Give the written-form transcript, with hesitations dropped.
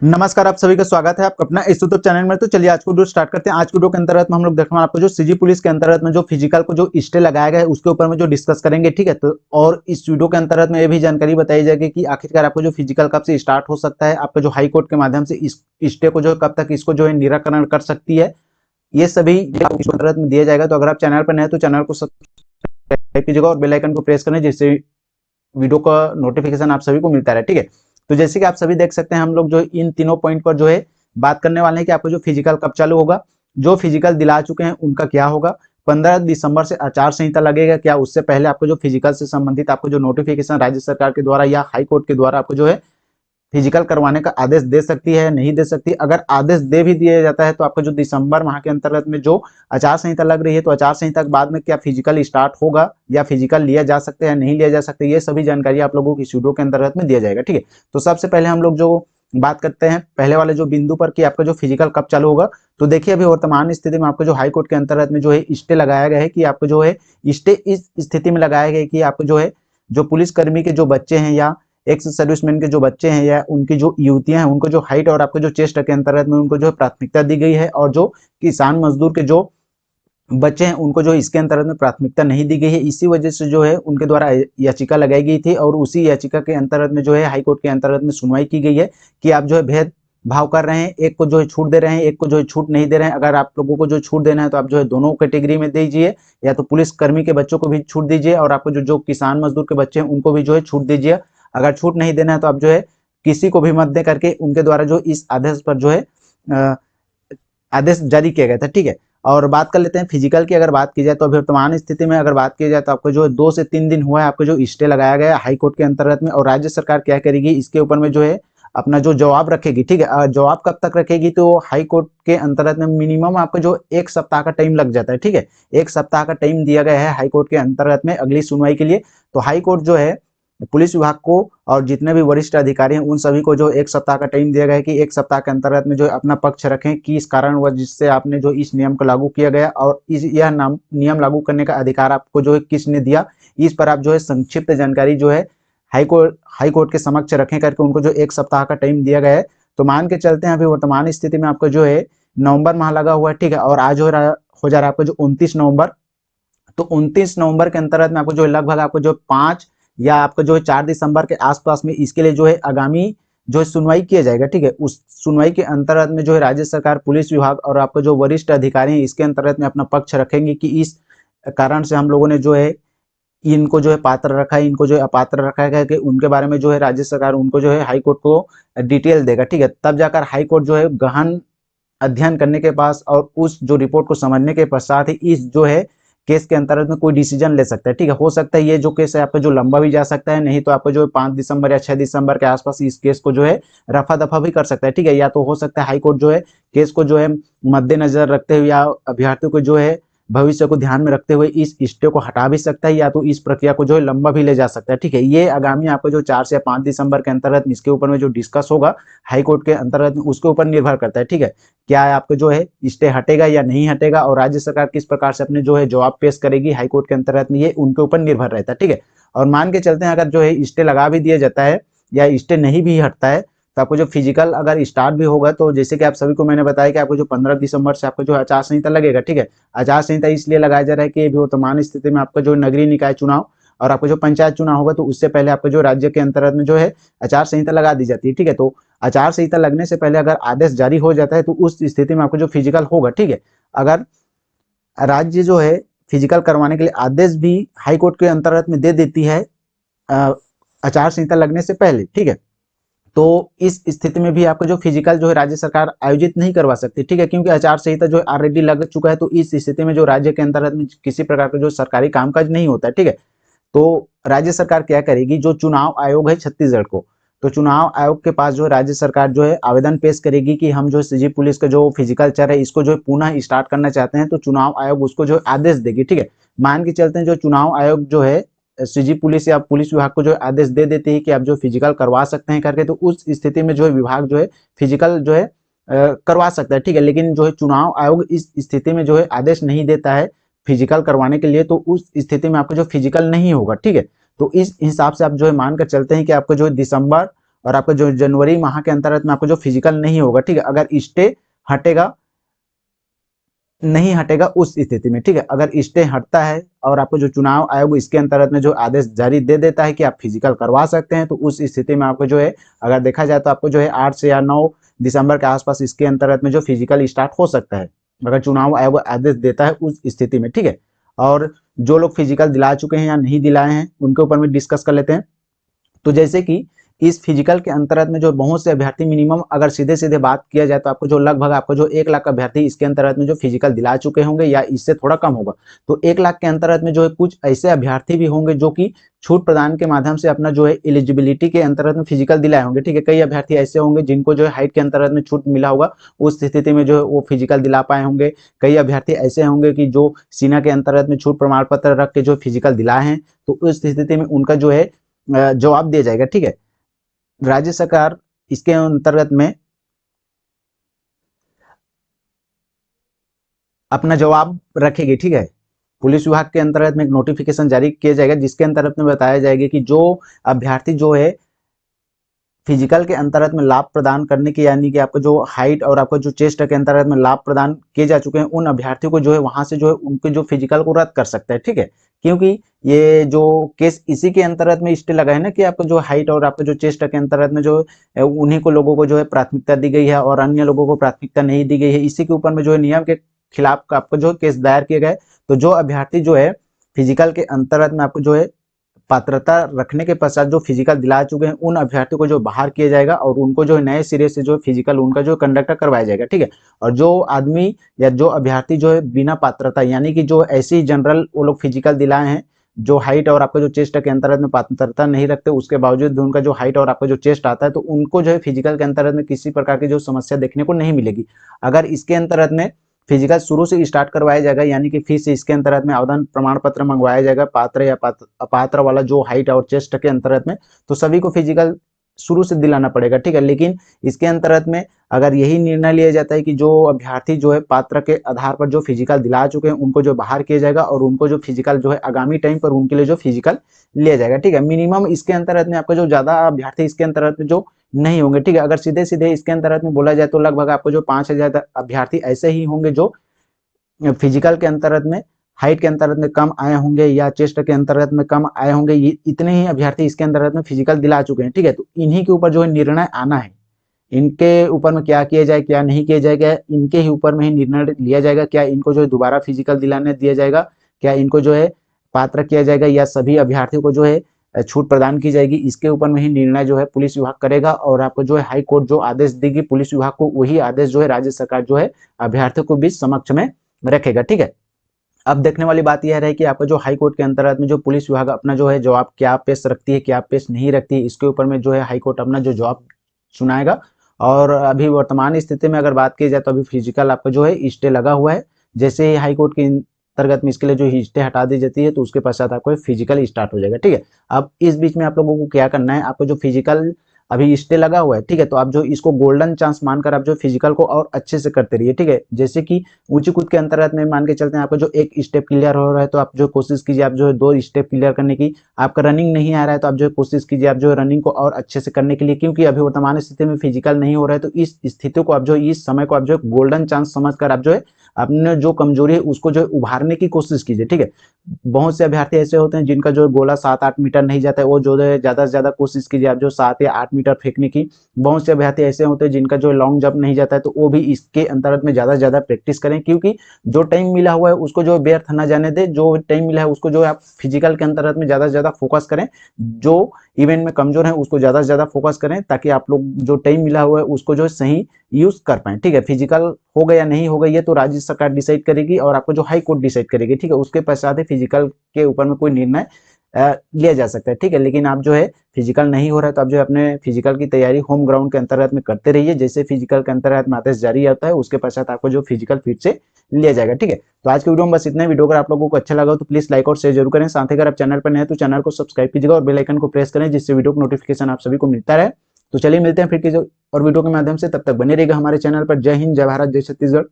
नमस्कार, आप सभी का स्वागत है आपका अपना इस यूट्यूब चैनल में। तो चलिए आज को वीडियो स्टार्ट करते हैं। आज की वीडियो के अंतर्गत में हम लोग देखने वाले आपको जो सीजी पुलिस के अंतर्गत में जो फिजिकल को जो स्टे लगाया गया है उसके ऊपर में जो डिस्कस करेंगे, ठीक है। तो और इस वीडियो के अंतर्गत में ये भी जानकारी बताई जाएगी कि आखिरकार आपको जो फिजिकल कब से स्टार्ट हो सकता है, आपका जो हाई कोर्ट के माध्यम से इस स्टे को जो कब तक इसको जो है निराकरण कर सकती है, ये सभी इस अंतर्गत में दिया जाएगा। तो अगर आप चैनल पर नए हैं तो चैनल को सब्सक्राइब कीजिएगा और बेल आइकन को प्रेस करें, जिससे वीडियो का नोटिफिकेशन आप सभी को मिलता रहे, ठीक है। तो जैसे कि आप सभी देख सकते हैं, हम लोग जो इन तीनों पॉइंट पर जो है बात करने वाले हैं कि आपको जो फिजिकल कब चालू होगा, जो फिजिकल दिला चुके हैं उनका क्या होगा, 15 दिसंबर से आचार संहिता लगेगा क्या, उससे पहले आपको जो फिजिकल से संबंधित आपको जो नोटिफिकेशन राज्य सरकार के द्वारा या हाई कोर्ट के द्वारा आपको जो है फिजिकल करवाने का आदेश दे सकती है, नहीं दे सकती। अगर आदेश दे भी दिया जाता है तो आपको जो दिसंबर माह के अंतर्गत में जो आचार संहिता लग रही है, तो आचार संहिता के बाद में क्या फिजिकल स्टार्ट होगा या फिजिकल लिया जा सकता है या नहीं लिया जा सकता है, ये सभी जानकारी आप लोगों की इस वीडियो के अंतर्गत में दिया जाएगा, ठीक है। तो सबसे पहले हम लोग जो बात करते हैं पहले वाले जो बिंदु पर कि आपका जो फिजिकल कब चालू होगा। तो देखिए अभी वर्तमान स्थिति में आपको जो हाई कोर्ट के अंतर्गत में जो है स्टे लगाया गया है कि आपको जो है स्टे इस स्थिति में लगाया गया है कि आपको जो है जो पुलिसकर्मी के जो बच्चे हैं या एक्स सर्विसमैन के जो बच्चे हैं या उनकी जो युवतियां हैं, उनको जो हाइट और आपको जो चेस्ट के अंतर्गत में उनको जो है प्राथमिकता दी गई है, और जो किसान मजदूर के जो बच्चे हैं उनको जो इसके अंतर्गत में प्राथमिकता नहीं दी गई है। इसी वजह से जो है उनके द्वारा याचिका लगाई गई थी और उसी याचिका के अंतर्गत में जो है हाई कोर्ट के अंतर्गत में सुनवाई की गई है कि आप जो है भेद भाव कर रहे हैं, एक को जो है छूट दे रहे हैं, एक को जो है छूट नहीं दे रहे हैं। अगर आप लोगों को जो छूट देना है तो आप जो है दोनों कैटेगरी में दीजिए, या तो पुलिस कर्मी के बच्चों को भी छूट दीजिए और आपको जो जो किसान मजदूर के बच्चे हैं उनको भी जो है छूट दीजिए। अगर छूट नहीं देना है तो आप जो है किसी को भी मत दे करके उनके द्वारा जो इस आदेश पर जो है आदेश जारी किया गया था, ठीक है। और बात कर लेते हैं फिजिकल की। अगर बात की जाए तो अभी वर्तमान स्थिति में अगर बात की जाए तो आपको जो है 2 से 3 दिन हुआ है आपको जो स्टे लगाया गया है हाई कोर्ट के अंतर्गत में, और राज्य सरकार क्या करेगी इसके ऊपर में जो है अपना जो जवाब रखेगी, ठीक है। जवाब कब तक रखेगी, तो हाई कोर्ट के अंतर्गत में मिनिमम आपको जो 1 सप्ताह का टाइम लग जाता है, ठीक है। 1 सप्ताह का टाइम दिया गया है हाई कोर्ट के अंतर्गत में अगली सुनवाई के लिए। तो हाई कोर्ट जो है पुलिस विभाग को और जितने भी वरिष्ठ अधिकारी हैं उन सभी को जो 1 सप्ताह का टाइम दिया गया है कि 1 सप्ताह के अंतर्गत में जो अपना पक्ष रखें कि इस कारण व जिससे आपने जो इस नियम को लागू किया गया और इस यह नियम लागू करने का अधिकार आपको जो है किसने दिया, इस पर आप जो है संक्षिप्त जानकारी जो है हाई कोर्ट के समक्ष रखें करके उनको जो 1 सप्ताह का टाइम दिया गया है। तो मान के चलते हैं अभी वर्तमान स्थिति में आपको जो है नवंबर माह लगा हुआ है, ठीक है, और आज हो जा रहा है आपको जो 29 नवंबर। तो 29 नवंबर के अंतर्गत में आपको जो लगभग आपको जो 5 या आपको जो है 4 दिसंबर के आसपास में इसके लिए जो है आगामी जो है सुनवाई किया जाएगा, ठीक है। उस सुनवाई के अंतर्गत में जो है राज्य सरकार पुलिस विभाग और आपको जो वरिष्ठ अधिकारी हैं इसके अंतर्गत में अपना पक्ष रखेंगे कि इस कारण से हम लोगों ने जो है इनको जो है पात्र रखा है, इनको जो है अपात्र रखा है, कि उनके बारे में जो है राज्य सरकार उनको जो है हाई कोर्ट को डिटेल देगा, ठीक है। तब जाकर हाई कोर्ट जो है गहन अध्ययन करने के पास और उस जो रिपोर्ट को समझने के पश्चात ही इस जो है केस के अंतर्गत में कोई डिसीजन ले सकता है, ठीक है। हो सकता है ये जो केस है आपका जो लंबा भी जा सकता है, नहीं तो आपको जो 5 दिसंबर या 6 दिसंबर के आसपास इस केस को जो है रफा दफा भी कर सकता है, ठीक है। या तो हो सकता है हाई कोर्ट जो है केस को जो है मद्देनजर रखते हुए या अभ्यर्थियों को जो है भविष्य को ध्यान में रखते हुए इस स्टे को हटा भी सकता है, या तो इस प्रक्रिया को जो है लंबा भी ले जा सकता है, ठीक है। ये आगामी आपको जो 4 से 5 दिसंबर के अंतर्गत इसके ऊपर में जो डिस्कस होगा हाई कोर्ट के अंतर्गत में उसके ऊपर निर्भर करता है, ठीक है। क्या आपको जो है स्टे हटेगा या नहीं हटेगा, और राज्य सरकार किस प्रकार से अपने जो है जवाब पेश करेगी हाई कोर्ट के अंतर्गत में, ये उनके ऊपर निर्भर रहता है, ठीक है। और मान के चलते हैं अगर जो है स्टे लगा भी दिया जाता है या स्टे नहीं भी हटता है, तो आपको जो फिजिकल अगर स्टार्ट भी होगा, तो जैसे कि आप सभी को मैंने बताया कि आपको जो 15 दिसंबर से आपको जो आचार संहिता लगेगा, ठीक है। आचार संहिता इसलिए लगाया जा रहा है कि अभी वर्तमान स्थिति में आपका जो नगरीय निकाय चुनाव और आपको जो पंचायत चुनाव होगा, तो उससे पहले आपको जो राज्य के अंतर्गत में जो है आचार संहिता लगा दी जाती है, ठीक है। तो आचार संहिता लगने से पहले अगर आदेश जारी हो जाता है तो उस स्थिति में आपको जो फिजिकल होगा, ठीक है। अगर राज्य जो है फिजिकल करवाने के लिए आदेश भी हाई कोर्ट के अंतर्गत में दे देती है आचार संहिता लगने से पहले, ठीक है, तो इस स्थिति में भी आपको जो फिजिकल जो है राज्य सरकार आयोजित नहीं करवा सकती, ठीक है, क्योंकि आचार संहिता जो ऑलरेडी लग चुका है। तो इस स्थिति में जो राज्य के अंतर्गत में किसी प्रकार का जो सरकारी कामकाज नहीं होता है, ठीक है। तो राज्य सरकार क्या करेगी, जो चुनाव आयोग है छत्तीसगढ़ को, तो चुनाव आयोग के पास जो है राज्य सरकार जो है आवेदन पेश करेगी कि हम जो सीजी पुलिस का जो फिजिकल चल रहा है इसको जो है पुनः स्टार्ट करना चाहते हैं। तो चुनाव आयोग उसको जो आदेश देगी, ठीक है। मान के चलते हैं जो चुनाव आयोग जो है सीजी पुलिस या पुलिस विभाग को जो आदेश दे देती है कि आप जो फिजिकल करवा सकते हैं करके, तो उस स्थिति में जो है विभाग जो है फिजिकल जो है करवा सकता है, ठीक है। लेकिन जो है चुनाव आयोग इस स्थिति में जो है आदेश नहीं देता है फिजिकल करवाने के लिए, तो उस स्थिति में आपको जो फिजिकल नहीं होगा, ठीक है। तो इस हिसाब से आप जो है मानकर चलते हैं कि आपको जो है दिसंबर और आपका जो जनवरी माह के अंतर्गत में आपको जो फिजिकल नहीं होगा, ठीक है, अगर स्टे हटेगा नहीं हटेगा उस स्थिति में, ठीक है, अगर स्टे हटता है और आपको जो चुनाव आयोग इसके अंतर्गत में जो आदेश जारी दे देता है कि आप फिजिकल करवा सकते हैं, तो उस स्थिति में आपको जो है अगर देखा जाए तो आपको जो है 8 से या 9 दिसंबर के आसपास इसके अंतर्गत में जो फिजिकल स्टार्ट हो सकता है, अगर चुनाव आयोग आदेश देता है उस स्थिति में, ठीक है। और जो लोग फिजिकल दिला चुके हैं या नहीं दिलाए हैं उनके ऊपर में डिस्कस कर लेते हैं। तो जैसे कि इस फिजिकल के अंतर्गत में जो बहुत से अभ्यर्थी मिनिमम अगर सीधे सीधे बात किया जाए तो आपको जो लगभग आपको जो 1 लाख अभ्यर्थी इसके अंतर्गत में जो फिजिकल दिला चुके होंगे या इससे थोड़ा कम होगा। तो 1 लाख के अंतर्गत में जो है कुछ ऐसे अभ्यर्थी भी होंगे जो कि छूट प्रदान के माध्यम से अपना जो है एलिजिबिलिटी के अंतर्गत में फिजिकल दिलाए होंगे, ठीक है। कई अभ्यर्थी ऐसे होंगे जिनको जो है हाइट के अंतर्गत में छूट मिला होगा, उस स्थिति में जो है वो फिजिकल दिला पाए होंगे। कई अभ्यर्थी ऐसे होंगे कि जो सीना के अंतर्गत में छूट प्रमाण पत्र रख के जो फिजिकल दिलाए हैं, तो उस स्थिति में उनका जो है जवाब दिया जाएगा, ठीक है। राज्य सरकार इसके अंतर्गत में अपना जवाब रखेगी, ठीक है। पुलिस विभाग के अंतर्गत में एक नोटिफिकेशन जारी किया जाएगा जिसके अंतर्गत में बताया जाएगा कि जो अभ्यर्थी जो है फिजिकल के अंतर्गत में लाभ प्रदान करने की, यानी कि आपको जो हाइट और आपको जो चेस्ट के अंतर्गत में लाभ प्रदान किए जा चुके हैं, उन अभ्यर्थियों को जो है वहां से जो है उनके जो फिजिकल को रद्द कर सकता है, ठीक है। क्योंकि ये जो केस इसी के अंतर्गत में स्टे लगा है ना कि आपको जो हाइट और आपको जो चेस्ट के अंतर्गत में जो उन्हीं को लोगों को जो है प्राथमिकता दी गई है और अन्य लोगों को प्राथमिकता नहीं दी गई है। इसी के ऊपर में जो है नियम के खिलाफ आपको जो केस दायर किए गए। तो जो अभ्यर्थी जो है फिजिकल के अंतर्गत में आपको जो है पात्रता रखने के पश्चात जो फिजिकल दिला चुके हैं उन अभ्यर्थियों को जो बाहर किया जाएगा और उनको जो नए सिरे से जो फिजिकल उनका जो कंडक्ट करवाया जाएगा, ठीक है। और जो आदमी या जो अभ्यर्थी जो है बिना पात्रता, यानी कि जो ऐसी जनरल वो लोग फिजिकल दिलाए हैं जो हाइट और आपका जो चेस्ट के अंतर्गत में पात्रता नहीं रखते, उसके बावजूद भी उनका जो हाइट और आपका जो चेस्ट आता है, तो उनको जो है फिजिकल के अंतर्गत में किसी प्रकार की जो समस्या देखने को नहीं मिलेगी। अगर इसके अंतर्गत में फिजिकल शुरू से स्टार्ट करवाया जाएगा, यानी कि फीस से इसके अंतर्गत में आवेदन प्रमाण पत्र मंगवाया जाएगा पात्र या अपात्र वाला जो हाइट और चेस्ट के अंतर्गत में, तो सभी को फिजिकल शुरू से दिलाना पड़ेगा, ठीक है। लेकिन इसके अंतर्गत में अगर यही निर्णय लिया जाता है कि जो अभ्यर्थी जो है पात्र के आधार पर जो फिजिकल दिला चुके हैं उनको जो बाहर किया जाएगा और उनको जो फिजिकल जो है आगामी टाइम पर उनके लिए जो फिजिकल लिया जाएगा, ठीक है। मिनिमम इसके अंतर्गत में आपका जो ज्यादा अभ्यर्थी इसके अंतर्गत में जो नहीं होंगे, ठीक है। अगर सीधे सीधे इसके अंतर्गत में बोला जाए तो लगभग आपको जो 5,000 अभ्यर्थी ऐसे ही होंगे जो फिजिकल के अंतर्गत में हाइट के अंतर्गत में कम आए होंगे या चेस्ट के अंतर्गत में कम आए होंगे। ये इतने ही अभ्यर्थी इसके अंतर्गत में फिजिकल दिला चुके हैं, ठीक है। तो इन्हीं के ऊपर जो है निर्णय आना है, इनके ऊपर में क्या किया जाए क्या नहीं किया जाएगा, इनके ही ऊपर में ही निर्णय लिया जाएगा। क्या इनको जो है दोबारा फिजिकल दिलाने दिया जाएगा, क्या इनको जो है पात्र किया जाएगा या सभी अभ्यर्थियों को जो है छूट प्रदान की जाएगी, इसके ऊपर में ही निर्णय जो है पुलिस विभाग करेगा। और आपको जो है हाई कोर्ट जो आदेश देगी पुलिस विभाग को, वही आदेश जो है राज्य सरकार जो है अभ्यर्थियों को बीच समक्ष में रखेगा, ठीक है। अब देखने वाली बात यह है कि आपका जो हाई कोर्ट के अंतर्गत में जो पुलिस विभाग अपना जो है जवाब क्या पेश रखती है क्या पेश नहीं रखती है, इसके ऊपर में जो है हाई कोर्ट अपना जो जवाब सुनाएगा। और अभी वर्तमान स्थिति में अगर बात की जाए तो अभी फिजिकल आपका जो है स्टे लगा हुआ है। जैसे ही हाई कोर्ट के अंतर्गत में इसके लिए जो स्टे हटा दी जाती है तो उसके पश्चात आपको फिजिकल स्टार्ट हो जाएगा, ठीक है। अब इस बीच में आप लोगों को क्या करना है, आपको जो फिजिकल अभी स्टे लगा हुआ है, ठीक है, तो आप जो इसको गोल्डन चांस मानकर आप जो फिजिकल को और अच्छे से करते रहिए, ठीक है। जैसे कि ऊंची कूद के अंतर्गत में मान के चलते हैं आपका जो एक स्टेप क्लियर हो रहा है तो आप जो कोशिश कीजिए आप जो है 2 स्टेप क्लियर करने की। आपका रनिंग नहीं आ रहा है तो आप जो कोशिश कीजिए आप जो रनिंग को और अच्छे से करने के लिए, क्योंकि अभी वर्तमान स्थिति में फिजिकल नहीं हो रहा है। तो इस स्थिति को आप जो इस समय को आप जो गोल्डन चांस समझकर आप जो है अपने जो कमजोरी है उसको जो उभारने की कोशिश कीजिए, ठीक है। बहुत से अभ्यर्थी ऐसे होते हैं जिनका जो गोला 7-8 मीटर नहीं जाता है, वो जो है ज्यादा से ज्यादा कोशिश कीजिए आप जो 7 या 8 मीटर फेंकने की। बहुत से अभ्यर्थी ऐसे होते हैं जिनका जो लॉन्ग जंप नहीं जाता है, तो वो भी इसके अंतर्गत में ज्यादा से ज्यादा प्रैक्टिस करें, क्योंकि जो टाइम मिला हुआ है उसको जो व्यर्थ न जाने दे। जो टाइम मिला है उसको जो है आप फिजिकल के अंतर्गत में ज्यादा से ज्यादा फोकस करें। जो इवेंट में कमजोर है उसको ज्यादा से ज्यादा फोकस करें ताकि आप लोग जो टाइम मिला हुआ है उसको जो है सही यूज कर पाए, ठीक है। फिजिकल होगा या नहीं होगा ये तो राज्य सरकार डिसाइड करेगी और आपको जो हाई कोर्ट डिसाइड करेगी, ठीक है। उसके पश्चात ही फिजिकल के ऊपर में कोई निर्णय लिया जा सकता है, ठीक है। लेकिन आप जो है फिजिकल नहीं हो रहा है तो आप जो है अपने फिजिकल की तैयारी होम ग्राउंड के अंतर्गत में करते रहिए। जैसे फिजिकल के अंतर्गत में आदेश जारी आता है उसके पश्चात आपको जो फिजिकल फिर से लिया जाएगा, ठीक है। तो आज की वीडियो में बस इतना। वीडियो अगर आप लोगों को अच्छा लगा तो प्लीज लाइक और शेयर जरूर करें। साथ ही अगर आप चैनल पर नए हैं तो चैनल को सब्सक्राइब कीजिएगा और बेल आइकन को प्रेस करें जिससे वीडियो का नोटिफिकेशन आप सभी को मिलता रहे। तो चलिए मिलते हैं फिर किसी और वीडियो के माध्यम से, तब तक बने रहिएगा हमारे चैनल पर। जय हिंद, जय भारत, जय छत्तीसगढ़।